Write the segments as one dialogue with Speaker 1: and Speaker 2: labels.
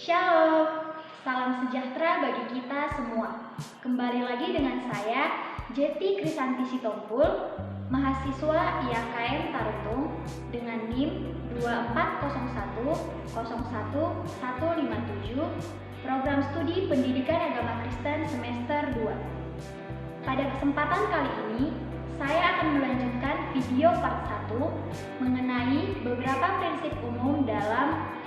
Speaker 1: Shalom, salam sejahtera bagi kita semua. Kembali lagi dengan saya, Jeti Krisanti Sitompul, mahasiswa IAKM Tarutung dengan NIM 240101157, Program Studi Pendidikan Agama Kristen semester 2. Pada kesempatan kali ini, saya akan melanjutkan video part 1 mengenai beberapa prinsip umum dalam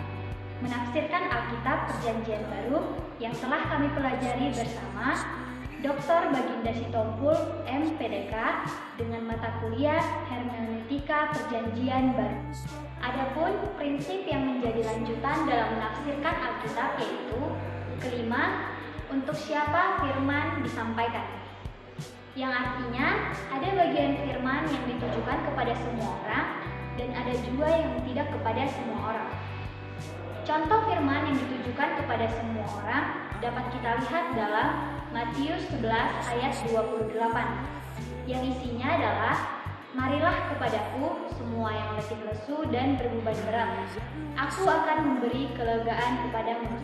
Speaker 1: menafsirkan Alkitab Perjanjian Baru yang telah kami pelajari bersama Dr. Baginda Sitompul, MPDK, dengan mata kuliah Hermeneutika Perjanjian Baru. Adapun prinsip yang menjadi lanjutan dalam menafsirkan Alkitab yaitu kelima, untuk siapa firman disampaikan. Yang artinya ada bagian firman yang ditujukan kepada semua orang dan ada juga yang tidak kepada semua orang. Contoh firman yang ditujukan kepada semua orang dapat kita lihat dalam Matius 11 ayat 28 yang isinya adalah, "Marilah kepadaku semua yang letih lesu dan berbeban berat, aku akan memberi kelegaan kepadamu."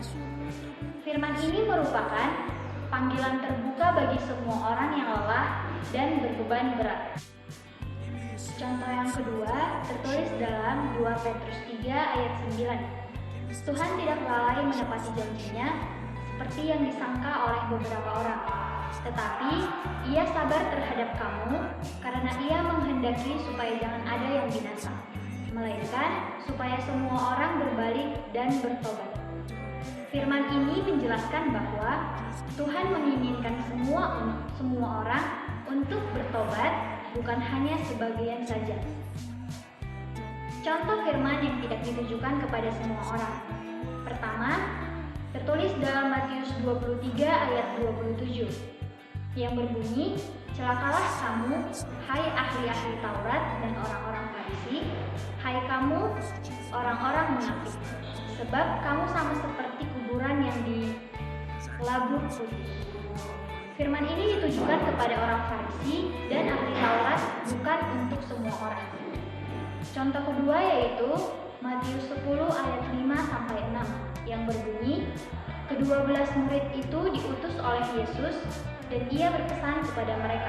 Speaker 1: Firman ini merupakan panggilan terbuka bagi semua orang yang lelah dan berbeban berat. Contoh yang kedua tertulis dalam 2 Petrus 3 ayat 9. Tuhan tidak lalai menepati janjinya seperti yang disangka oleh beberapa orang, tetapi Ia sabar terhadap kamu karena Ia menghendaki supaya jangan ada yang binasa, melainkan supaya semua orang berbalik dan bertobat. Firman ini menjelaskan bahwa Tuhan menginginkan semua orang untuk bertobat, bukan hanya sebagian saja. Contoh firman yang tidak ditujukan kepada semua orang. Pertama, tertulis dalam Matius 23 ayat 27 yang berbunyi, "Celakalah kamu, hai ahli-ahli Taurat dan orang-orang Farisi, hai kamu, orang-orang munafik, sebab kamu sama seperti kuburan yang dilabur putih." Firman ini ditujukan kepada orang Farisi dan ahli Taurat, bukan untuk semua orang. Contoh kedua yaitu Matius 10 ayat 5-6 yang berbunyi, "Kedua-belas murid itu diutus oleh Yesus dan Ia berpesan kepada mereka,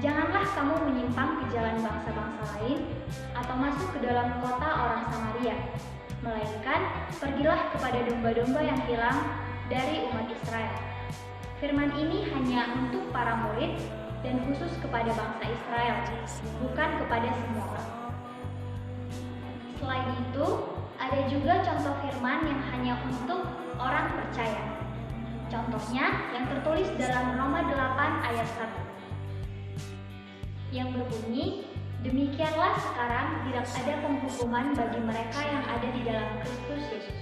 Speaker 1: janganlah kamu menyimpang ke jalan bangsa-bangsa lain atau masuk ke dalam kota orang Samaria, melainkan pergilah kepada domba-domba yang hilang dari umat Israel." Firman ini hanya untuk para murid dan khusus kepada bangsa Israel, bukan kepada semua orang. Selain itu, ada juga contoh firman yang hanya untuk orang percaya. Contohnya yang tertulis dalam Roma 8 ayat 1 yang berbunyi, "Demikianlah sekarang tidak ada penghukuman bagi mereka yang ada di dalam Kristus Yesus."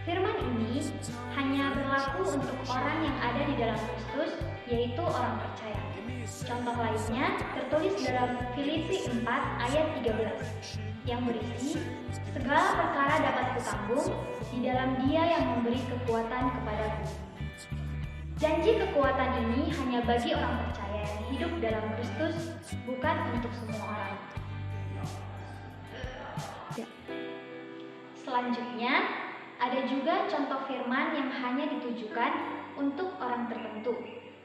Speaker 1: Firman ini hanya berlaku untuk orang yang ada di dalam Kristus, yaitu orang percaya. Contoh lainnya tertulis dalam Filipi 4 ayat 13 yang berisi, "Segala perkara dapat kutanggung di dalam Dia yang memberi kekuatan kepadaku." Janji kekuatan ini hanya bagi orang percaya yang hidup dalam Kristus, bukan untuk semua orang. Selanjutnya, ada juga contoh firman yang hanya ditujukan untuk orang tertentu.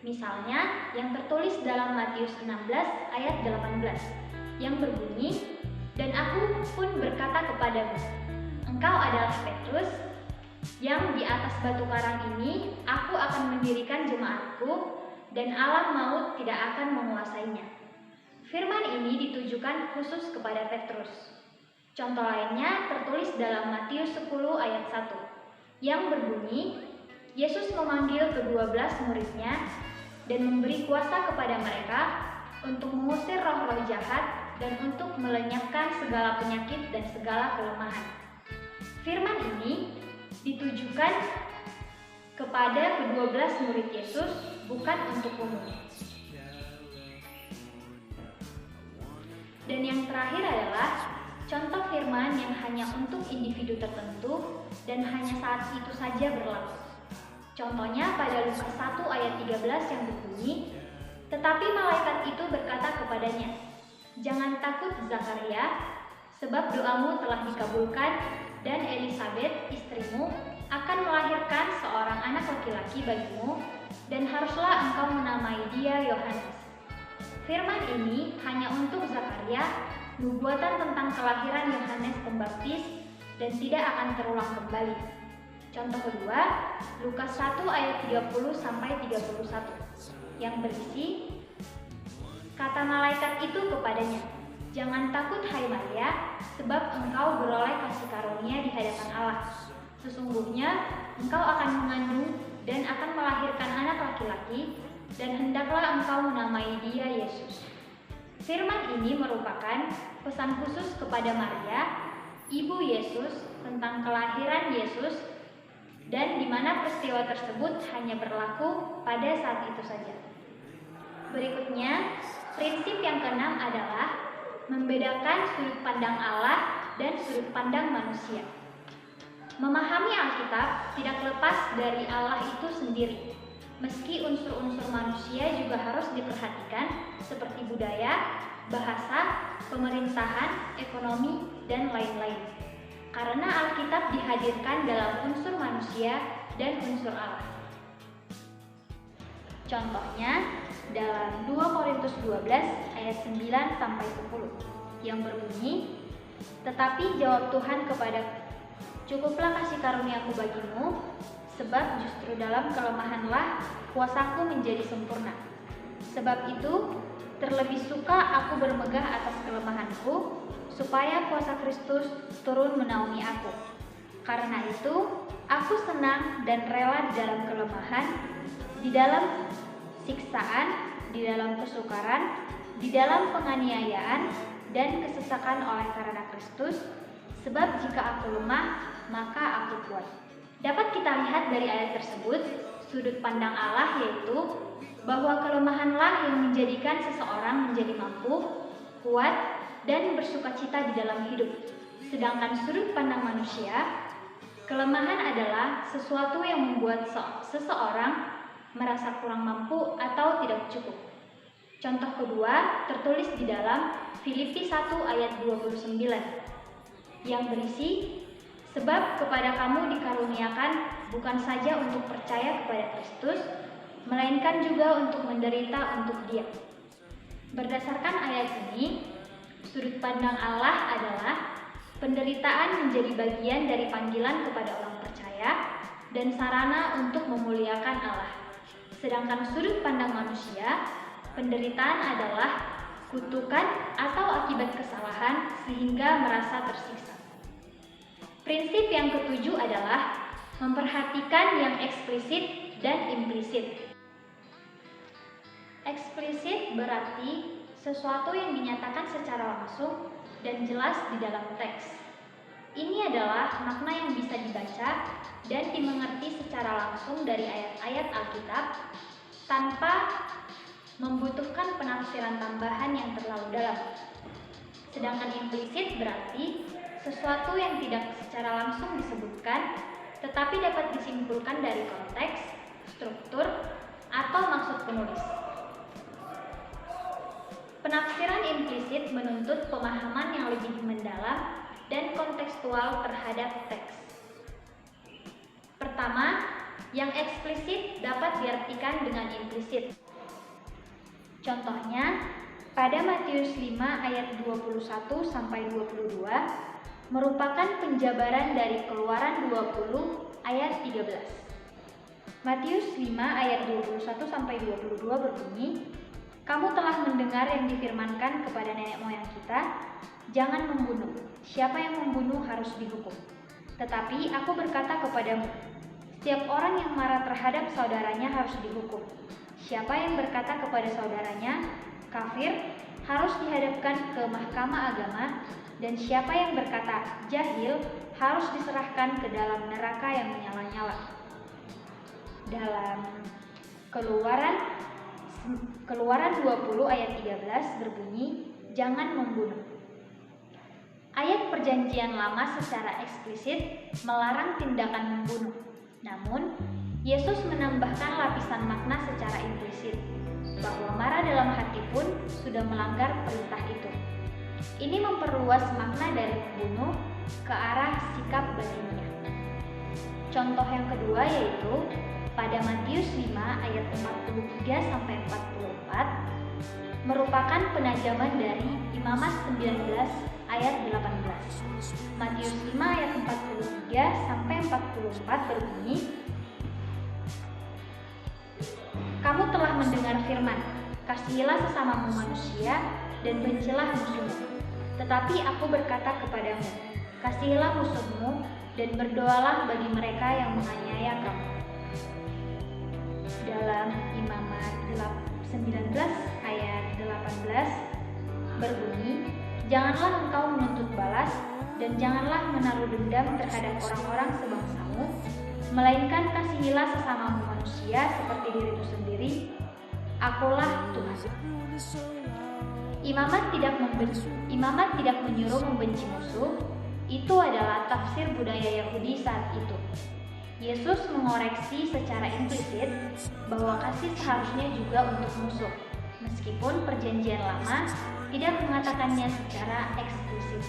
Speaker 1: Misalnya yang tertulis dalam Matius 16 ayat 18 yang berbunyi, "Dan aku pun berkata kepadamu, engkau adalah Petrus, yang di atas batu karang ini aku akan mendirikan jemaatku, dan alam maut tidak akan menguasainya." Firman ini ditujukan khusus kepada Petrus. Contoh lainnya tertulis dalam Matius 10 ayat 1 yang berbunyi, "Yesus memanggil ke-12 muridnya dan memberi kuasa kepada mereka untuk mengusir roh-roh jahat dan untuk melenyapkan segala penyakit dan segala kelemahan." Firman ini ditujukan kepada ke-12 murid Yesus, bukan untuk umum. Dan yang terakhir adalah contoh firman yang hanya untuk individu tertentu dan hanya saat itu saja berlaku. Contohnya pada Lukas 1 ayat 13 yang berbunyi, "Tetapi malaikat itu berkata kepadanya, jangan takut Zakaria, sebab doamu telah dikabulkan dan Elisabet istrimu akan akan melahirkan seorang anak laki-laki bagimu, dan haruslah engkau menamai dia Yohanes. Firman ini hanya untuk Zakaria, nubuatan tentang kelahiran Yohanes Pembaptis, dan tidak akan terulang kembali. Contoh kedua, Lukas 1 ayat 30-31, yang berisi, kata malaikat itu kepadanya, "Jangan takut hai Maria, sebab engkau beroleh kasih karunia di hadapan Allah. Sesungguhnya engkau akan mengandung dan akan melahirkan anak laki-laki, dan hendaklah engkau menamai dia Yesus." Firman ini merupakan pesan khusus kepada Maria, ibu Yesus, tentang kelahiran Yesus, dan di mana peristiwa tersebut hanya berlaku pada saat itu saja. Berikutnya, prinsip yang keenam adalah membedakan sudut pandang Allah dan sudut pandang manusia. Memahami Alkitab tidak lepas dari Allah itu sendiri. Meski unsur-unsur manusia juga harus diperhatikan seperti budaya, bahasa, pemerintahan, ekonomi, dan lain-lain. Karena Alkitab dihadirkan dalam unsur manusia dan unsur Allah. Contohnya dalam 2 Korintus 12 ayat 9-10 yang berbunyi, "Tetapi jawab Tuhan kepadaku, cukuplah kasih karuniaku bagimu, sebab justru dalam kelemahanlah kuasaku menjadi sempurna. Sebab itu, terlebih suka aku bermegah atas kelemahanku, supaya kuasa Kristus turun menaungi aku. Karena itu, aku senang dan rela di dalam kelemahan, di dalam siksaan, di dalam kesukaran, di dalam penganiayaan, dan kesesakan oleh karena Kristus, sebab jika aku lemah, maka aku kuat." Dapat kita lihat dari ayat tersebut, sudut pandang Allah yaitu bahwa kelemahanlah yang menjadikan seseorang menjadi mampu, kuat, dan bersukacita di dalam hidup. Sedangkan sudut pandang manusia, kelemahan adalah sesuatu yang membuat seseorang merasa kurang mampu atau tidak cukup. Contoh kedua tertulis di dalam Filipi 1 ayat 29 yang berisi, "Sebab kepada kamu dikaruniakan bukan saja untuk percaya kepada Kristus, melainkan juga untuk menderita untuk Dia." Berdasarkan ayat ini, sudut pandang Allah adalah penderitaan menjadi bagian dari panggilan kepada orang percaya dan sarana untuk memuliakan Allah. Sedangkan sudut pandang manusia, penderitaan adalah kutukan atau akibat kesalahan sehingga merasa tersiksa. Prinsip yang ketujuh adalah memperhatikan yang eksplisit dan implisit. Eksplisit berarti sesuatu yang dinyatakan secara langsung dan jelas di dalam teks. Ini adalah makna yang bisa dibaca dan dimengerti secara langsung dari ayat-ayat Alkitab tanpa membutuhkan penafsiran tambahan yang terlalu dalam. Sedangkan implisit berarti sesuatu yang tidak secara langsung disebutkan, tetapi dapat disimpulkan dari konteks, struktur, atau maksud penulis. Penafsiran implisit menuntut pemahaman yang lebih mendalam dan kontekstual terhadap teks. Pertama, yang eksplisit dapat diartikan dengan implisit. Contohnya, pada Matius 5 ayat 21-22 merupakan penjabaran dari Keluaran 20 ayat 13. Matius 5 ayat 21-22 berbunyi, "Kamu telah mendengar yang difirmankan kepada nenek moyang kita, jangan membunuh. Siapa yang membunuh harus dihukum. Tetapi aku berkata kepadamu, setiap orang yang marah terhadap saudaranya harus dihukum. Siapa yang berkata kepada saudaranya, kafir, harus dihadapkan ke mahkamah agama, dan siapa yang berkata jahil harus diserahkan ke dalam neraka yang menyala-nyala." Dalam Keluaran 20 ayat 13 berbunyi, "Jangan membunuh." Ayat Perjanjian Lama secara eksplisit melarang tindakan membunuh. Namun, Yesus menambahkan lapisan makna secara implisit, bahwa marah dalam hati pun sudah melanggar perintah itu. Ini memperluas makna dari membunuh ke arah sikap batinnya. Contoh yang kedua yaitu pada Matius 5 ayat 43 sampai 44 merupakan penajaman dari Imamat 19 ayat 18. Matius 5 ayat 43 sampai 44 berbunyi, "Kamu telah mendengar firman, kasihilah sesamamu manusia dan bencilah musuhmu. Tetapi aku berkata kepadamu, kasihilah musuhmu dan berdoalah bagi mereka yang menganiaya kamu." Dalam Imamat 19 ayat 18 berbunyi, "Janganlah engkau menuntut balas dan janganlah menaruh dendam terhadap orang-orang sebangsamu, melainkan kasihilah sesamamu manusia seperti dirimu sendiri. Akulah Tuhan." Imamat tidak menyuruh membenci musuh. Itu adalah tafsir budaya Yahudi saat itu. Yesus mengoreksi secara implisit bahwa kasih seharusnya juga untuk musuh, meskipun Perjanjian Lama tidak mengatakannya secara eksplisit.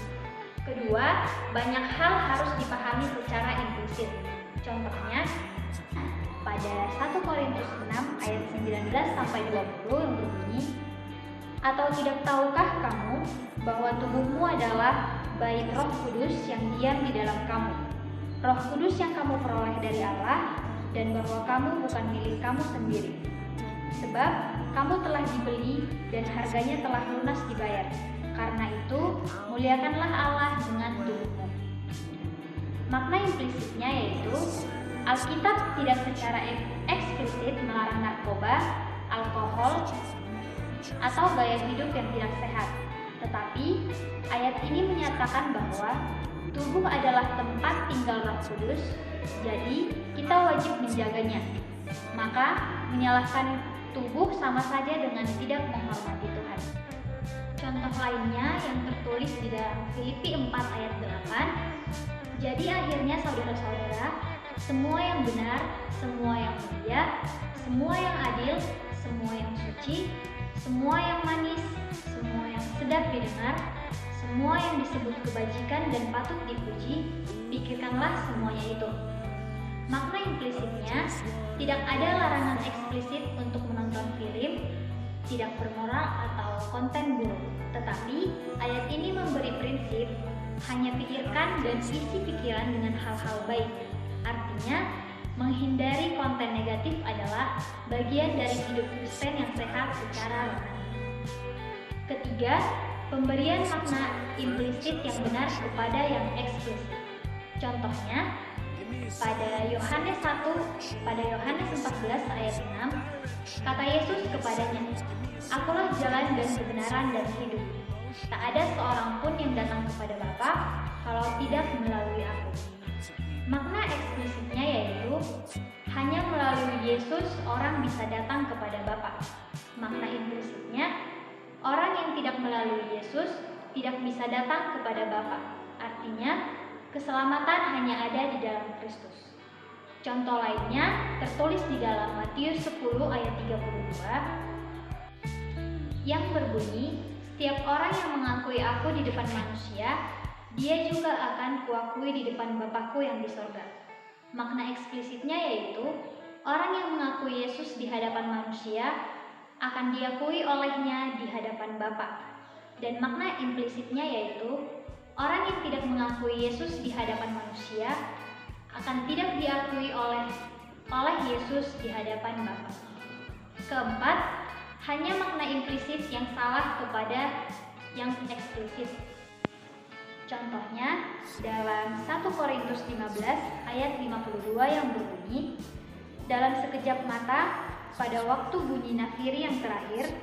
Speaker 1: Kedua, banyak hal harus dipahami secara implisit. Contohnya, pada 1 Korintus 6 ayat 19 sampai 20 yang berbunyi, "Atau tidak tahukah kamu bahwa tubuhmu adalah bait Roh Kudus yang diam di dalam kamu, Roh Kudus yang kamu peroleh dari Allah, dan bahwa kamu bukan milik kamu sendiri. Sebab kamu telah dibeli dan harganya telah lunas dibayar. Karena itu, muliakanlah Allah dengan tubuhmu." Makna implisitnya yaitu Alkitab tidak secara eksplisit melarang narkoba, alkohol, atau gaya hidup yang tidak sehat. Tetapi ayat ini menyatakan bahwa tubuh adalah tempat tinggal Roh Kudus, jadi kita wajib menjaganya. Maka menyalahkan tubuh sama saja dengan tidak menghormati Tuhan. Contoh lainnya yang tertulis di dalam Filipi 4 ayat 8, "Jadi akhirnya saudara-saudara, semua yang benar, semua yang mulia, semua yang adil, semua yang suci, semua yang manis, semua yang sedap didengar, semua yang disebut kebajikan dan patut dipuji, pikirkanlah semuanya itu." Makna implisitnya, tidak ada larangan eksplisit untuk menonton film, tidak bermoral atau konten buruk. Tetapi ayat ini memberi prinsip, hanya pikirkan dan isi pikiran dengan hal-hal baik. Artinya, menghindari konten negatif adalah bagian dari hidup Kristen yang sehat secara rohani. Ketiga, pemberian makna implisit yang benar kepada yang eksplisit. Contohnya, pada Yohanes 14 ayat 6, kata Yesus kepadanya, "Akulah jalan dan kebenaran dan hidup. Tak ada seorang pun yang datang kepada Bapa kalau tidak melalui aku." Makna eksplisitnya yaitu hanya melalui Yesus orang bisa datang kepada Bapa. Makna implisitnya, orang yang tidak melalui Yesus tidak bisa datang kepada Bapa. Artinya, keselamatan hanya ada di dalam Kristus. Contoh lainnya tertulis di dalam Matius 10 ayat 32 yang berbunyi, "Setiap orang yang mengakui aku di depan manusia, dia juga akan kuakui di depan Bapakku yang di sorga." Makna eksplisitnya yaitu orang yang mengakui Yesus di hadapan manusia akan diakui olehnya di hadapan Bapa. Dan makna implisitnya yaitu orang yang tidak mengakui Yesus di hadapan manusia akan tidak diakui oleh Yesus di hadapan Bapa. Keempat, hanya makna implisit yang salah kepada yang eksplisit. Contohnya dalam 1 Korintus 15 ayat 52 yang berbunyi, "Dalam sekejap mata, pada waktu bunyi nafiri yang terakhir,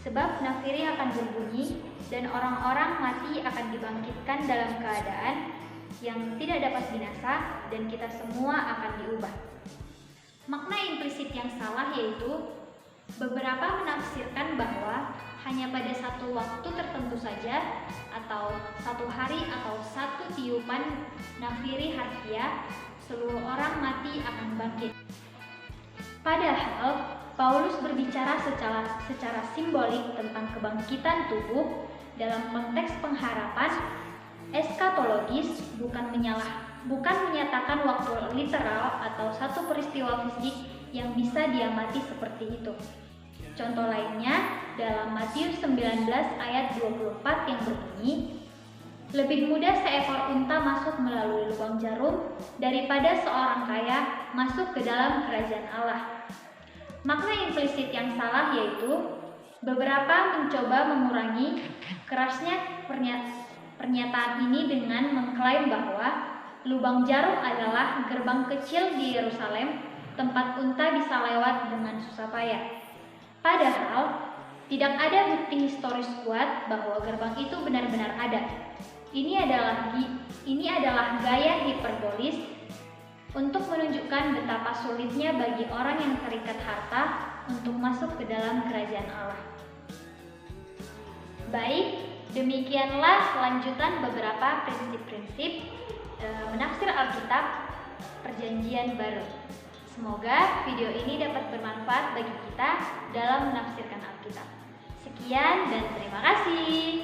Speaker 1: sebab nafiri akan berbunyi dan orang-orang mati akan dibangkitkan dalam keadaan yang tidak dapat binasa dan kita semua akan diubah." Makna implisit yang salah yaitu beberapa menafsirkan bahwa hanya pada satu waktu tertentu saja atau satu hari atau satu tiupan nafiri harfiah seluruh orang mati akan bangkit. Padahal Paulus berbicara secara simbolik tentang kebangkitan tubuh dalam konteks pengharapan eskatologis, bukan bukan menyatakan waktu literal atau satu peristiwa fisik yang bisa diamati seperti itu. Contoh lainnya dalam Matius 19 ayat 24 yang berbunyi, "Lebih mudah seekor unta masuk melalui lubang jarum daripada seorang kaya masuk ke dalam kerajaan Allah." Makna implisit yang salah yaitu beberapa mencoba mengurangi kerasnya pernyataan ini dengan mengklaim bahwa lubang jarum adalah gerbang kecil di Yerusalem tempat unta bisa lewat dengan susah payah. Padahal, tidak ada bukti historis kuat bahwa gerbang itu benar-benar ada. Ini adalah gaya hiperbolis untuk menunjukkan betapa sulitnya bagi orang yang terikat harta untuk masuk ke dalam kerajaan Allah. Baik, demikianlah lanjutan beberapa prinsip-prinsip menafsir Alkitab Perjanjian Baru. Semoga video ini dapat bermanfaat bagi kita dalam menafsirkan Alkitab. Sekian dan terima kasih.